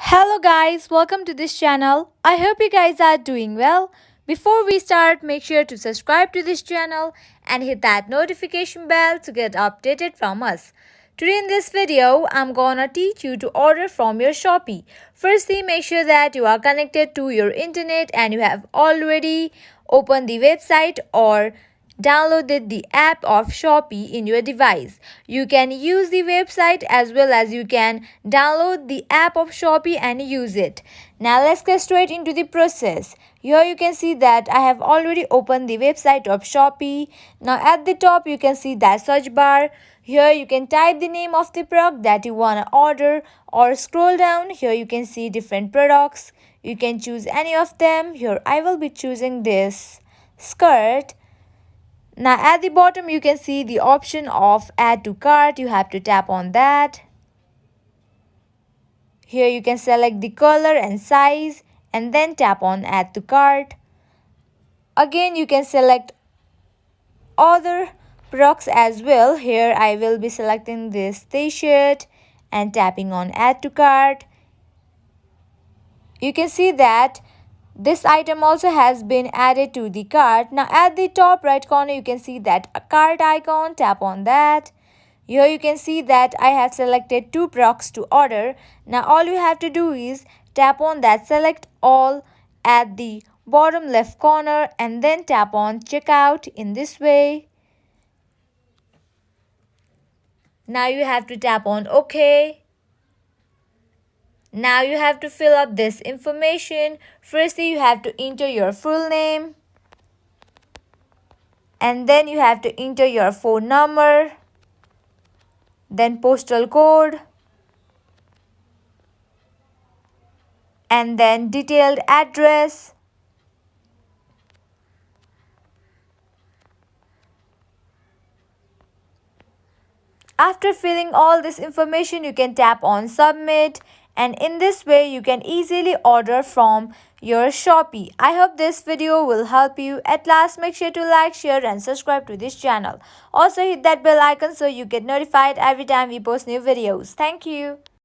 Hello guys, welcome to this channel. I hope you guys are doing well. Before we start, make sure to subscribe to this channel and hit that notification bell to get updated from us. Today in this video, I'm gonna teach you to order from your Shopee. Firstly, make sure that you are connected to your internet and you have already opened the website or downloaded the app of Shopee in your device. You can use the website as well as you can download the app of Shopee and use it. Now let's get straight into the process. Here you can see that I have already opened the website of Shopee. Now at the top you can see that search bar. Here you can type the name of the product that you want to order or scroll down. Here you can see different products. You can choose any of them. Here I will be choosing this skirt. Now at the bottom you can see the option of add to cart. You have to tap on that. Here you can select the color and size and then tap on add to cart. Again you can select other products as well. Here I will be selecting this t-shirt and tapping on add to cart. You can see that this item also has been added to the cart. Now at the top right corner you can see that a cart icon. Tap on that. Here you can see that I have selected two products to order. Now all you have to do is tap on that select all at the bottom left corner and then tap on checkout in this way. Now you have to tap on OK. Now you have to fill up this information. Firstly, you have to enter your full name. And then you have to enter your phone number. Then postal code. And then detailed address. After filling all this information, you can tap on submit. And in this way, you can easily order from your Shopee. I hope this video will help you. At last, make sure to like, share and subscribe to this channel. Also hit that bell icon so you get notified every time we post new videos. Thank you.